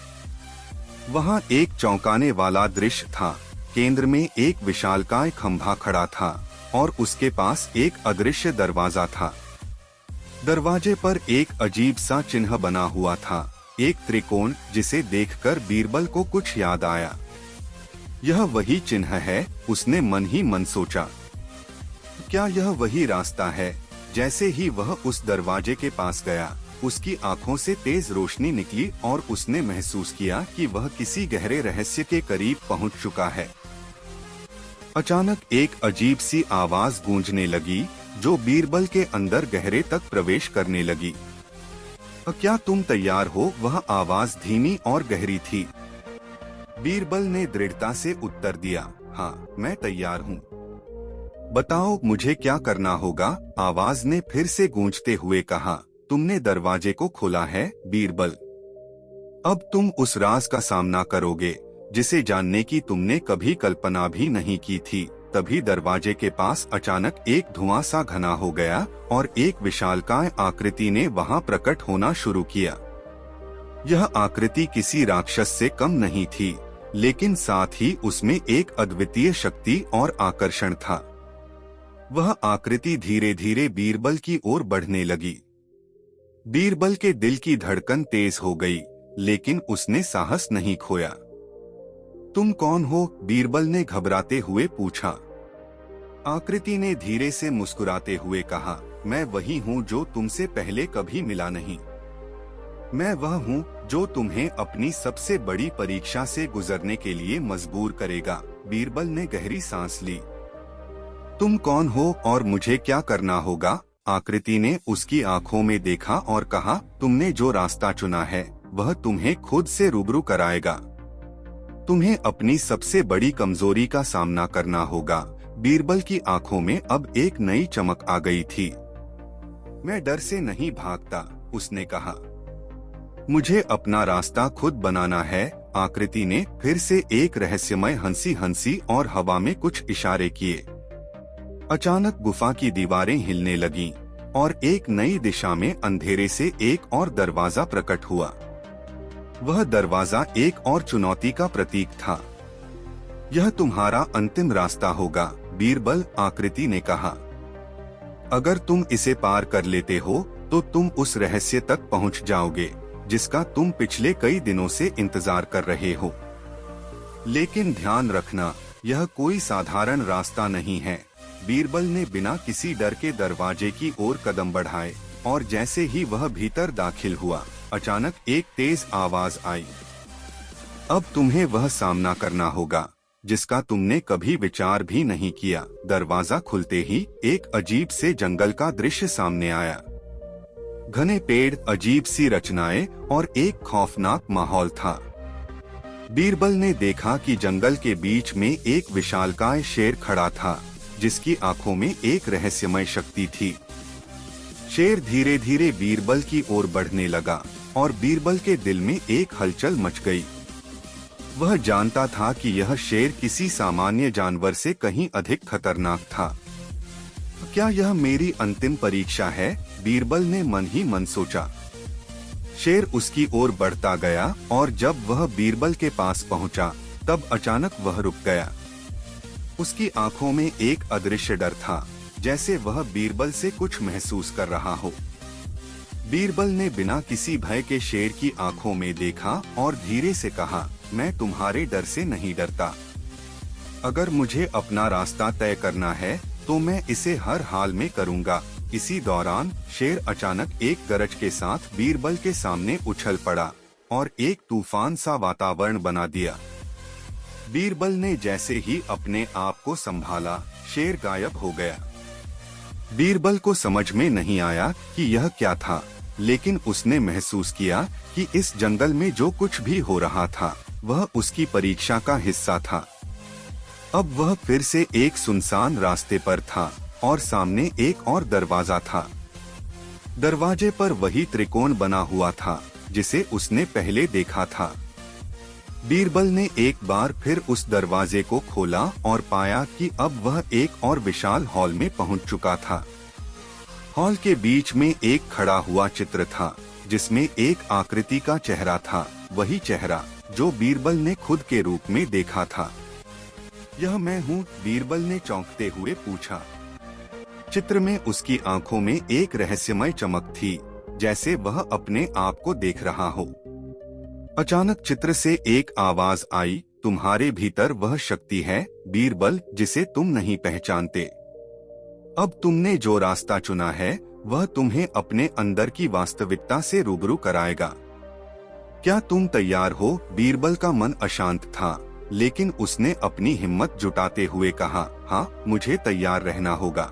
वहां एक चौंकाने वाला दृश्य था। केंद्र में एक विशालकाय खंभा खड़ा था और उसके पास एक अदृश्य दरवाजा था। दरवाजे पर एक अजीब सा चिन्ह बना हुआ था, एक त्रिकोण जिसे देखकर बीरबल को कुछ याद आया। यह वही चिन्ह है, उसने मन ही मन सोचा। क्या यह वही रास्ता है? जैसे ही वह उस दरवाजे के पास गया, उसकी आंखों से तेज रोशनी निकली और उसने महसूस किया कि वह किसी गहरे रहस्य के करीब पहुंच चुका है। अचानक एक अजीब सी आवाज गूंजने लगी जो बीरबल के अंदर गहरे तक प्रवेश करने लगी। क्या तुम तैयार हो? वह आवाज धीमी और गहरी थी। बीरबल ने दृढ़ता से उत्तर दिया, हाँ, मैं तैयार हूँ। बताओ मुझे क्या करना होगा, आवाज ने फिर से गूंजते हुए कहा। तुमने दरवाजे को खोला है, बीरबल। अब तुम उस राज का सामना करोगे जिसे जानने की तुमने कभी कल्पना भी नहीं की थी। तभी दरवाजे के पास अचानक एक धुआं सा घना हो गया और एक विशालकाय आकृति ने वहां प्रकट होना शुरू किया। यह आकृति किसी राक्षस से कम नहीं थी, लेकिन साथ ही उसमें एक अद्वितीय शक्ति और आकर्षण था। वह आकृति धीरे धीरे बीरबल की ओर बढ़ने लगी। बीरबल के दिल की धड़कन तेज हो गई, लेकिन उसने साहस नहीं खोया। तुम कौन हो? बीरबल ने घबराते हुए पूछा। आकृति ने धीरे से मुस्कुराते हुए कहा, मैं वही हूँ जो तुमसे पहले कभी मिला नहीं। मैं वह हूँ जो तुम्हें अपनी सबसे बड़ी परीक्षा से गुजरने के लिए मजबूर करेगा। बीरबल ने गहरी सांस ली। तुम कौन हो और मुझे क्या करना होगा? आकृति ने उसकी आंखों में देखा और कहा, तुमने जो रास्ता चुना है वह तुम्हें खुद से रूबरू कराएगा। तुम्हें अपनी सबसे बड़ी कमजोरी का सामना करना होगा। बीरबल की आंखों में अब एक नई चमक आ गई थी। मैं डर से नहीं भागता, उसने कहा। मुझे अपना रास्ता खुद बनाना है। आकृति ने फिर से एक रहस्यमय हंसी हंसी और हवा में कुछ इशारे किए। अचानक गुफा की दीवारें हिलने लगीं और एक नई दिशा में अंधेरे से एक और दरवाजा प्रकट हुआ। वह दरवाजा एक और चुनौती का प्रतीक था। यह तुम्हारा अंतिम रास्ता होगा, बीरबल, आकृति ने कहा। अगर तुम इसे पार कर लेते हो तो तुम उस रहस्य तक पहुंच जाओगे जिसका तुम पिछले कई दिनों से इंतजार कर रहे हो। लेकिन ध्यान रखना, यह कोई साधारण रास्ता नहीं है। बीरबल ने बिना किसी डर के दरवाजे की ओर कदम बढ़ाए और जैसे ही वह भीतर दाखिल हुआ, अचानक एक तेज आवाज आई। अब तुम्हें वह सामना करना होगा जिसका तुमने कभी विचार भी नहीं किया। दरवाजा खुलते ही एक अजीब से जंगल का दृश्य सामने आया। घने पेड़, अजीब सी रचनाएं और एक खौफनाक माहौल था। बीरबल ने देखा कि जंगल के बीच में एक विशालकाय शेर खड़ा था जिसकी आंखों में एक रहस्यमय शक्ति थी। शेर धीरे धीरे बीरबल की ओर बढ़ने लगा और बीरबल के दिल में एक हलचल मच गई। वह जानता था कि यह शेर किसी सामान्य जानवर से कहीं अधिक खतरनाक था। क्या यह मेरी अंतिम परीक्षा है? बीरबल ने मन ही मन सोचा। शेर उसकी ओर बढ़ता गया और जब वह बीरबल के पास पहुंचा, तब अचानक वह रुक गया। उसकी आंखों में एक अदृश्य डर था, जैसे वह बीरबल से कुछ महसूस कर रहा हो। बीरबल ने बिना किसी भय के शेर की आंखों में देखा और धीरे से कहा, मैं तुम्हारे डर से नहीं डरता। अगर मुझे अपना रास्ता तय करना है तो मैं इसे हर हाल में करूंगा। इसी दौरान शेर अचानक एक गरज के साथ बीरबल के सामने उछल पड़ा और एक तूफान सा वातावरण बना दिया। बीरबल ने जैसे ही अपने आप को संभाला, शेर गायब हो गया। बीरबल को समझ में नहीं आया कि यह क्या था, लेकिन उसने महसूस किया कि इस जंगल में जो कुछ भी हो रहा था वह उसकी परीक्षा का हिस्सा था। अब वह फिर से एक सुनसान रास्ते पर था और सामने एक और दरवाजा था। दरवाजे पर वही त्रिकोण बना हुआ था जिसे उसने पहले देखा था। बीरबल ने एक बार फिर उस दरवाजे को खोला और पाया कि अब वह एक और विशाल हॉल में पहुंच चुका था। हॉल के बीच में एक खड़ा हुआ चित्र था जिसमें एक आकृति का चेहरा था, वही चेहरा जो बीरबल ने खुद के रूप में देखा था। यह मैं हूँ? बीरबल ने चौंकते हुए पूछा। चित्र में उसकी आंखों में एक रहस्यमय चमक थी, जैसे वह अपने आप को देख रहा हो। अचानक चित्र से एक आवाज आई, तुम्हारे भीतर वह शक्ति है बीरबल जिसे तुम नहीं पहचानते। अब तुमने जो रास्ता चुना है वह तुम्हें अपने अंदर की वास्तविकता से रूबरू कराएगा। क्या तुम तैयार हो? बीरबल का मन अशांत था, लेकिन उसने अपनी हिम्मत जुटाते हुए कहा, हाँ, मुझे तैयार रहना होगा।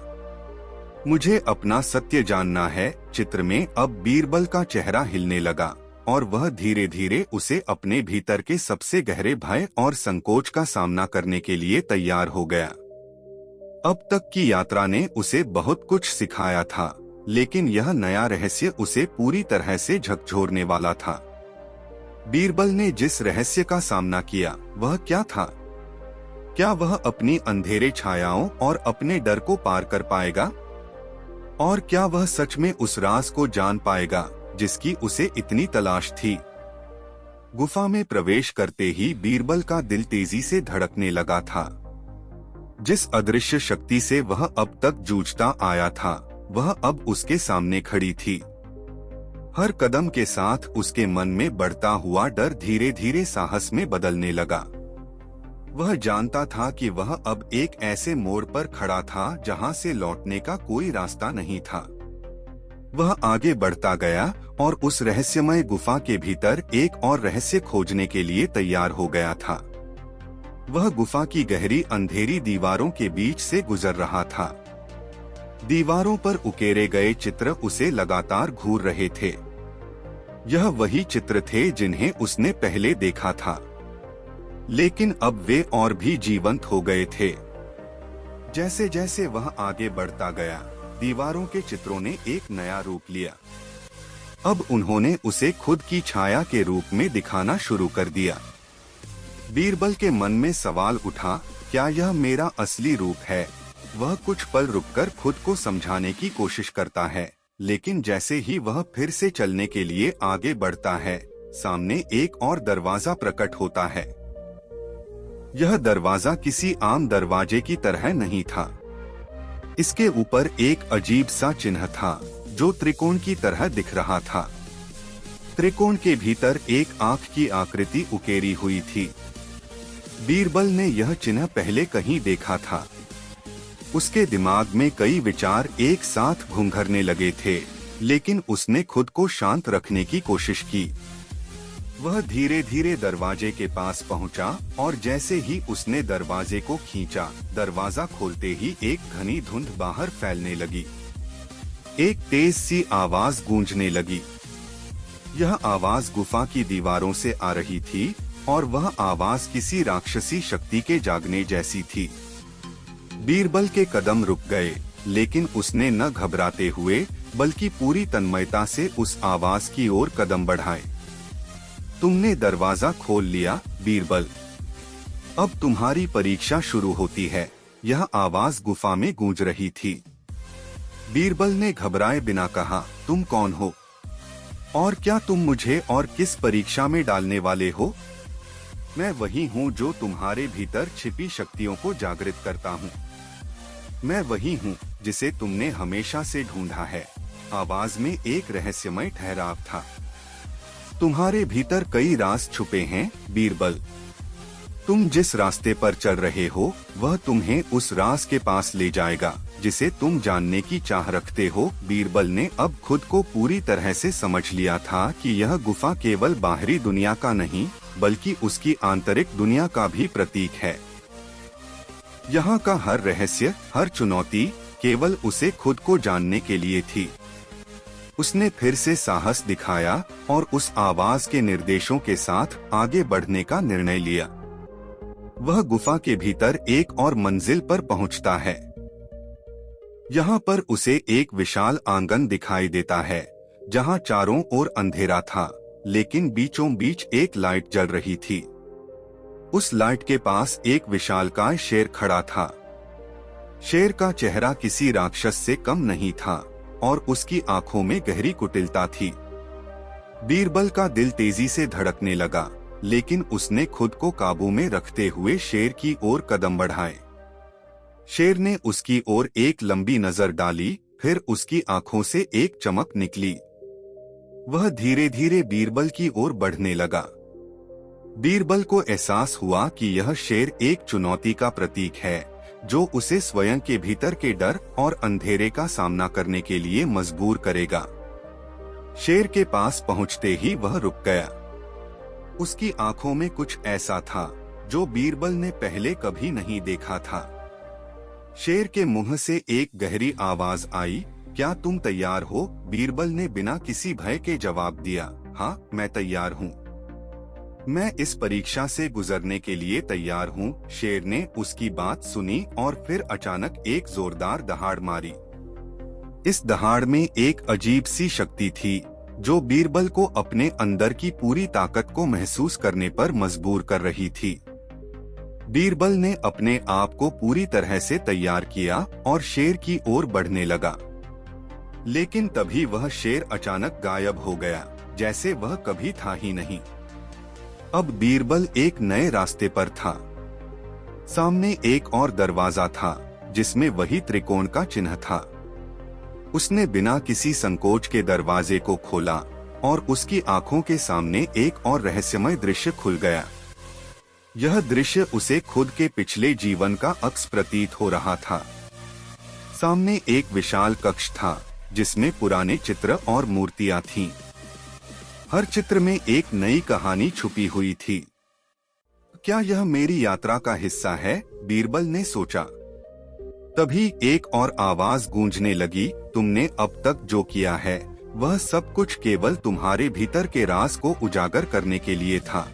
मुझे अपना सत्य जानना है। चित्र में अब बीरबल का चेहरा हिलने लगा और वह धीरे धीरे उसे अपने भीतर के सबसे गहरे भय और संकोच का सामना करने के लिए तैयार हो गया। अब तक की यात्रा ने उसे बहुत कुछ सिखाया था, लेकिन यह नया रहस्य उसे पूरी तरह से झकझोरने वाला था। बीरबल ने जिस रहस्य का सामना किया वह क्या था? क्या वह अपनी अंधेरे छायाओं और अपने डर को पार कर पाएगा? और क्या वह सच में उस राज को जान पाएगा जिसकी उसे इतनी तलाश थी? गुफा में प्रवेश करते ही बीरबल का दिल तेजी से धड़कने लगा था। जिस अदृश्य शक्ति से वह अब तक जूझता आया था, वह अब उसके सामने खड़ी थी। हर कदम के साथ उसके मन में बढ़ता हुआ डर धीरे धीरे साहस में बदलने लगा। वह जानता था कि वह अब एक ऐसे मोड़ पर खड़ा था जहां से लौटने का कोई रास्ता नहीं था। वह आगे बढ़ता गया और उस रहस्यमय गुफा के भीतर एक और रहस्य खोजने के लिए तैयार हो गया था। वह गुफा की गहरी अंधेरी दीवारों के बीच से गुजर रहा था। दीवारों पर उकेरे गए चित्र उसे लगातार घूर रहे थे। यह वही चित्र थे जिन्हें उसने पहले देखा था, लेकिन अब वे और भी जीवंत हो गए थे। जैसे जैसे वह आगे बढ़ता गया, दीवारों के चित्रों ने एक नया रूप लिया। अब उन्होंने उसे खुद की छाया के रूप में दिखाना शुरू कर दिया। बीरबल के मन में सवाल उठा, क्या यह मेरा असली रूप है? वह कुछ पल रुककर खुद को समझाने की कोशिश करता है, लेकिन जैसे ही वह फिर से चलने के लिए आगे बढ़ता है, सामने एक और दरवाजा प्रकट होता है। यह दरवाजा किसी आम दरवाजे की तरह नहीं था। इसके ऊपर एक अजीब सा चिन्ह था जो त्रिकोण की तरह दिख रहा था। त्रिकोण के भीतर एक आंख की आकृति उकेरी हुई थी। बीरबल ने यह चिन्ह पहले कहीं देखा था। उसके दिमाग में कई विचार एक साथ घुंघरने लगे थे, लेकिन उसने खुद को शांत रखने की कोशिश की। वह धीरे धीरे दरवाजे के पास पहुंचा और जैसे ही उसने दरवाजे को खींचा, दरवाजा खोलते ही एक घनी धुंध बाहर फैलने लगी। एक तेज सी आवाज गूंजने लगी। यह आवाज गुफा की दीवारों से आ रही थी और वह आवाज किसी राक्षसी शक्ति के जागने जैसी थी। बीरबल के कदम रुक गए, लेकिन उसने न घबराते हुए बल्कि पूरी तन्मयता से उस आवाज की ओर कदम बढ़ाए। तुमने दरवाजा खोल लिया, बीरबल। अब तुम्हारी परीक्षा शुरू होती है। यह आवाज गुफा में गूंज रही थी। बीरबल ने घबराए बिना कहा, तुम कौन हो? और क्या तुम मुझे और किस परीक्षा में डालने वाले हो? मैं वही हूँ जो तुम्हारे भीतर छिपी शक्तियों को जागृत करता हूँ। मैं वही हूँ जिसे तुमने हमेशा से ढूंढा है। आवाज में एक रहस्यमय ठहराव था। तुम्हारे भीतर कई राज छुपे हैं, बीरबल। तुम जिस रास्ते पर चल रहे हो, वह तुम्हें उस राज के पास ले जाएगा जिसे तुम जानने की चाह रखते हो। बीरबल ने अब खुद को पूरी तरह से समझ लिया था कि यह गुफा केवल बाहरी दुनिया का नहीं, बल्कि उसकी आंतरिक दुनिया का भी प्रतीक है। यहाँ का हर रहस्य, हर चुनौती केवल उसे खुद को जानने के लिए थी। उसने फिर से साहस दिखाया और उस आवाज के निर्देशों के साथ आगे बढ़ने का निर्णय लिया। वह गुफा के भीतर एक और मंजिल पर पहुंचता है। यहाँ पर उसे एक विशाल आंगन दिखाई देता है, जहाँ चारों ओर अंधेरा था, लेकिन बीचों बीच एक लाइट जल रही थी। उस लाइट के पास एक विशालकाय शेर खड़ा था। शेर का चेहरा किसी राक्षस से कम नहीं था और उसकी आंखों में गहरी कुटिलता थी। बीरबल का दिल तेजी से धड़कने लगा, लेकिन उसने खुद को काबू में रखते हुए शेर की ओर कदम बढ़ाए। शेर ने उसकी ओर एक लंबी नजर डाली, फिर उसकी आंखों से एक चमक निकली। वह धीरे धीरे बीरबल की ओर बढ़ने लगा। बीरबल को एहसास हुआ कि यह शेर एक चुनौती का प्रतीक है, जो उसे स्वयं के भीतर के डर और अंधेरे का सामना करने के लिए मजबूर करेगा। शेर के पास पहुंचते ही वह रुक गया। उसकी आंखों में कुछ ऐसा था जो बीरबल ने पहले कभी नहीं देखा था। शेर के मुंह से एक गहरी आवाज आई, क्या तुम तैयार हो? बीरबल ने बिना किसी भय के जवाब दिया, हाँ, मैं तैयार हूँ। मैं इस परीक्षा से गुजरने के लिए तैयार हूँ। शेर ने उसकी बात सुनी और फिर अचानक एक जोरदार दहाड़ मारी। इस दहाड़ में एक अजीब सी शक्ति थी जो बीरबल को अपने अंदर की पूरी ताकत को महसूस करने पर मजबूर कर रही थी। बीरबल ने अपने आप को पूरी तरह से तैयार किया और शेर की ओर बढ़ने लगा। लेकिन तभी वह शेर अचानक गायब हो गया, जैसे वह कभी था ही नहीं। अब बीरबल एक नए रास्ते पर था। सामने एक और दरवाजा था जिसमें वही त्रिकोण का चिन्ह था। उसने बिना किसी संकोच के दरवाजे को खोला और उसकी आंखों के सामने एक और रहस्यमय दृश्य खुल गया। यह दृश्य उसे खुद के पिछले जीवन का अक्स प्रतीत हो रहा था। सामने एक विशाल कक्ष था जिसमें पुराने चित्र और मूर्तियां थीं। हर चित्र में एक नई कहानी छुपी हुई थी। क्या यह मेरी यात्रा का हिस्सा है? बीरबल ने सोचा। तभी एक और आवाज गूंजने लगी, तुमने अब तक जो किया है वह सब कुछ केवल तुम्हारे भीतर के राज को उजागर करने के लिए था।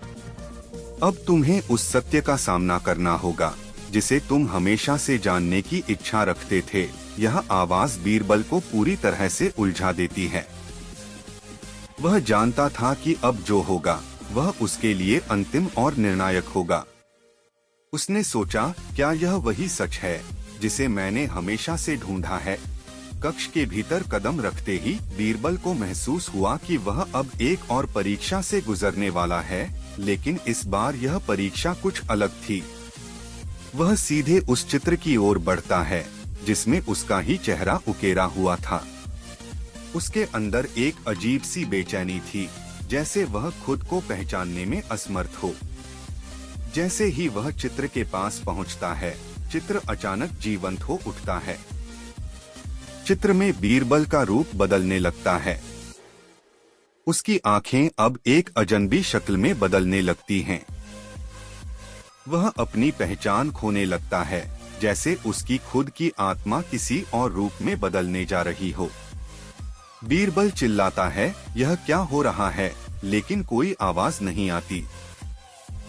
अब तुम्हें उस सत्य का सामना करना होगा जिसे तुम हमेशा से जानने की इच्छा रखते थे। यह आवाज बीरबल को पूरी तरह से उलझा देती है। वह जानता था कि अब जो होगा वह उसके लिए अंतिम और निर्णायक होगा। उसने सोचा, क्या यह वही सच है जिसे मैंने हमेशा से ढूंढा है? कक्ष के भीतर कदम रखते ही बीरबल को महसूस हुआ कि वह अब एक और परीक्षा से गुजरने वाला है, लेकिन इस बार यह परीक्षा कुछ अलग थी। वह सीधे उस चित्र की ओर बढ़ता है जिसमें उसका ही चेहरा उकेरा हुआ था। उसके अंदर एक अजीब सी बेचैनी थी, जैसे वह खुद को पहचानने में असमर्थ हो। जैसे ही वह चित्र के पास पहुंचता है, चित्र अचानक जीवंत हो उठता है। चित्र में बीरबल का रूप बदलने लगता है। उसकी आंखें अब एक अजनबी शक्ल में बदलने लगती हैं। वह अपनी पहचान खोने लगता है, जैसे उसकी खुद की आत्मा किसी और रूप में बदलने जा रही हो। बीरबल चिल्लाता है, यह क्या हो रहा है? लेकिन कोई आवाज नहीं आती।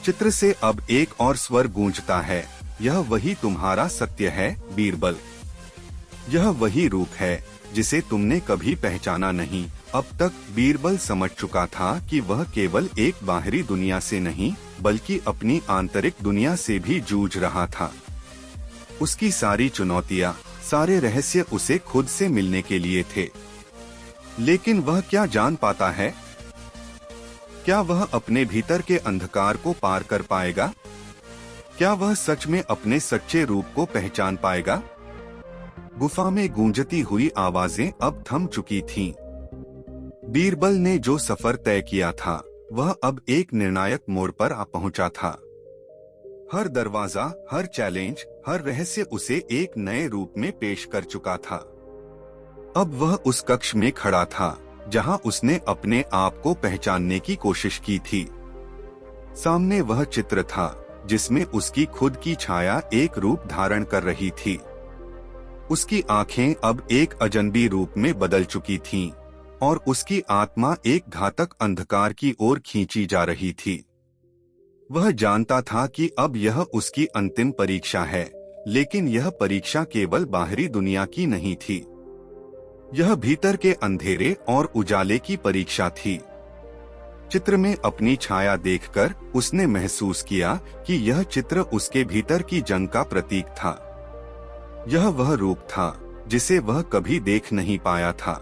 चित्र से अब एक और स्वर गूंजता है, यह वही तुम्हारा सत्य है बीरबल। यह वही रूप है जिसे तुमने कभी पहचाना नहीं। अब तक बीरबल समझ चुका था कि वह केवल एक बाहरी दुनिया से नहीं, बल्कि अपनी आंतरिक दुनिया से भी जूझ रहा था। उसकी सारी चुनौतियां, सारे रहस्य उसे खुद से मिलने के लिए थे। लेकिन वह क्या जान पाता है? क्या वह अपने भीतर के अंधकार को पार कर पाएगा? क्या वह सच में अपने सच्चे रूप को पहचान पाएगा? गुफा में गूंजती हुई आवाजें अब थम चुकी थीं। बीरबल ने जो सफर तय किया था वह अब एक निर्णायक मोड़ पर आ पहुंचा था। हर दरवाजा, हर चैलेंज, हर रहस्य उसे एक नए रूप में पेश कर चुका था। अब वह उस कक्ष में खड़ा था जहां उसने अपने आप को पहचानने की कोशिश की थी। सामने वह चित्र था जिसमें उसकी खुद की छाया एक रूप धारण कर रही थी। उसकी आंखें अब एक अजनबी रूप में बदल चुकी थीं और उसकी आत्मा एक घातक अंधकार की ओर खींची जा रही थी। वह जानता था कि अब यह उसकी अंतिम परीक्षा है, लेकिन यह परीक्षा केवल बाहरी दुनिया की नहीं थी। यह भीतर के अंधेरे और उजाले की परीक्षा थी। चित्र में अपनी छाया देखकर उसने महसूस किया कि यह चित्र उसके भीतर की जंग का प्रतीक था। यह वह रूप था जिसे वह कभी देख नहीं पाया था,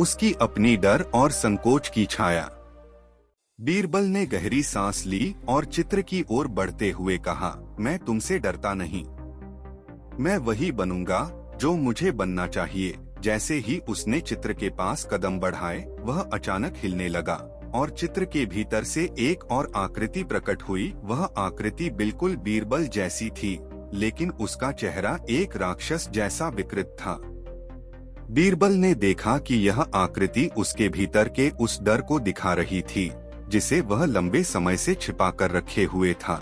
उसकी अपनी डर और संकोच की छाया। बीरबल ने गहरी सांस ली और चित्र की ओर बढ़ते हुए कहा, मैं तुमसे डरता नहीं, मैं वही बनूंगा जो मुझे बनना चाहिए। जैसे ही उसने चित्र के पास कदम बढ़ाए, वह अचानक हिलने लगा और चित्र के भीतर से एक और आकृति प्रकट हुई। वह आकृति बिल्कुल बीरबल जैसी थी, लेकिन उसका चेहरा एक राक्षस जैसा विकृत था। बीरबल ने देखा कि यह आकृति उसके भीतर के उस डर को दिखा रही थी जिसे वह लंबे समय से छिपा कर रखे हुए था।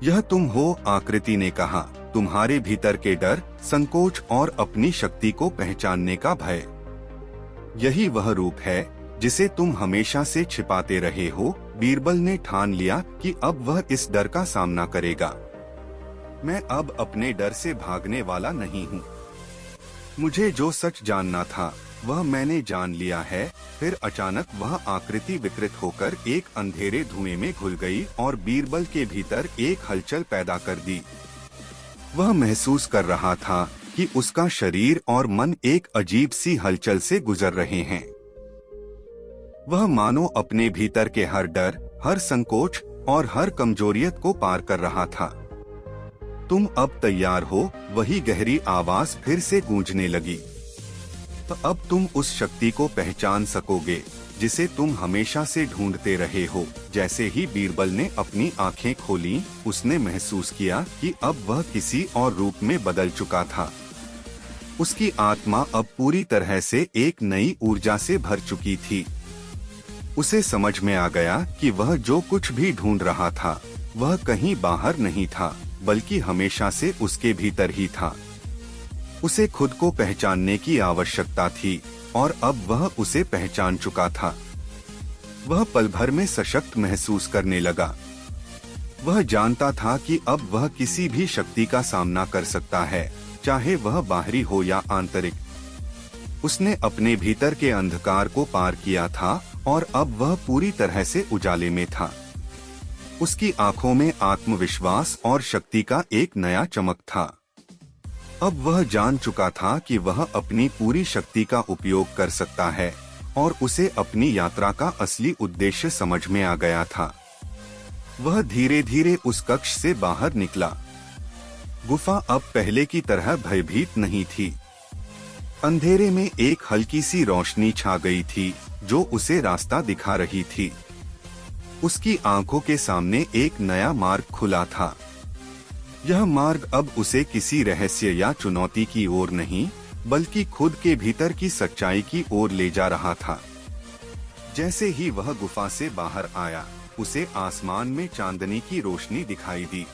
यह तुम हो, आकृति ने कहा, तुम्हारे भीतर के डर, संकोच और अपनी शक्ति को पहचानने का भय। यही वह रूप है जिसे तुम हमेशा से छिपाते रहे हो। बीरबल ने ठान लिया कि अब वह इस डर का सामना करेगा। मैं अब अपने डर से भागने वाला नहीं हूँ। मुझे जो सच जानना था वह मैंने जान लिया है। फिर अचानक वह आकृति विकृत होकर एक अंधेरे धुएं में घुल गई और बीरबल के भीतर एक हलचल पैदा कर दी। वह महसूस कर रहा था कि उसका शरीर और मन एक अजीब सी हलचल से गुजर रहे हैं। वह मानो अपने भीतर के हर डर, हर संकोच और हर कमजोरियत को पार कर रहा था। तुम अब तैयार हो? वही गहरी आवाज फिर से गूंजने लगी। तो अब तुम उस शक्ति को पहचान सकोगे जिसे तुम हमेशा से ढूंढते रहे हो। जैसे ही बीरबल ने अपनी आंखें खोलीं, उसने महसूस किया कि अब वह किसी और रूप में बदल चुका था। उसकी आत्मा अब पूरी तरह से एक नई ऊर्जा से भर चुकी थी। उसे समझ में आ गया कि वह जो कुछ भी ढूंढ रहा था वह कहीं बाहर नहीं था, बल्कि हमेशा से उसके भीतर ही था। उसे खुद को पहचानने की आवश्यकता थी और अब वह उसे पहचान चुका था। वह पल भर में सशक्त महसूस करने लगा। वह जानता था कि अब वह किसी भी शक्ति का सामना कर सकता है, चाहे वह बाहरी हो या आंतरिक। उसने अपने भीतर के अंधकार को पार किया था और अब वह पूरी तरह से उजाले में था। उसकी आंखों में आत्मविश्वास और शक्ति का एक नया चमक था। अब वह जान चुका था कि वह अपनी पूरी शक्ति का उपयोग कर सकता है और उसे अपनी यात्रा का असली उद्देश्य समझ में आ गया था। वह धीरे धीरे उस कक्ष से बाहर निकला। गुफा अब पहले की तरह भयभीत नहीं थी। अंधेरे में एक हल्की सी रोशनी छा गई थी जो उसे रास्ता दिखा रही थी। उसकी आंखों के सामने एक नया मार्ग खुला था। यह मार्ग अब उसे किसी रहस्य या चुनौती की ओर नहीं, बल्कि खुद के भीतर की सच्चाई की ओर ले जा रहा था। जैसे ही वह गुफा से बाहर आया, उसे आसमान में चांदनी की रोशनी दिखाई दी।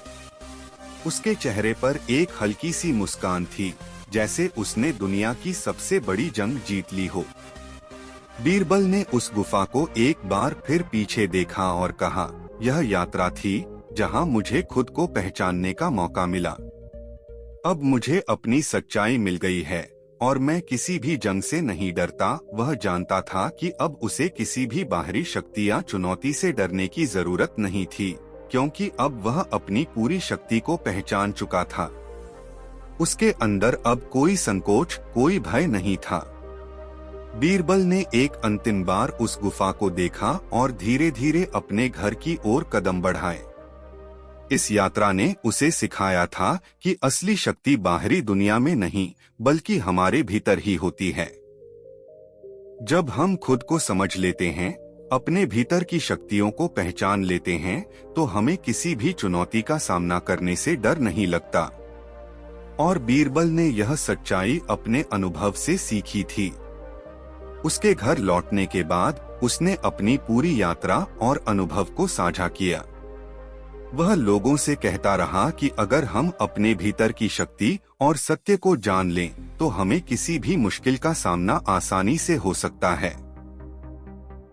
उसके चेहरे पर एक हल्की सी मुस्कान थी, जैसे उसने दुनिया की सबसे बड़ी जंग जीत ली हो। बीरबल ने उस गुफा को एक बार फिर पीछे देखा और कहा, यह यात्रा थी जहां मुझे खुद को पहचानने का मौका मिला। अब मुझे अपनी सच्चाई मिल गई है और मैं किसी भी जंग से नहीं डरता। वह जानता था कि अब उसे किसी भी बाहरी शक्ति या चुनौती से डरने की जरूरत नहीं थी, क्योंकि अब वह अपनी पूरी शक्ति को पहचान चुका था। उसके अंदर अब कोई संकोच, कोई भय नहीं था। बीरबल ने एक अंतिम बार उस गुफा को देखा और धीरे धीरे अपने घर की ओर कदम बढ़ाए। इस यात्रा ने उसे सिखाया था कि असली शक्ति बाहरी दुनिया में नहीं, बल्कि हमारे भीतर ही होती है। जब हम खुद को समझ लेते हैं, अपने भीतर की शक्तियों को पहचान लेते हैं, तो हमें किसी भी चुनौती का सामना करने से डर नहीं लगता। और बीरबल ने यह सच्चाई अपने अनुभव से सीखी थी। उसके घर लौटने के बाद उसने अपनी पूरी यात्रा और अनुभव को साझा किया। वह लोगों से कहता रहा कि अगर हम अपने भीतर की शक्ति और सत्य को जान लें, तो हमें किसी भी मुश्किल का सामना आसानी से हो सकता है।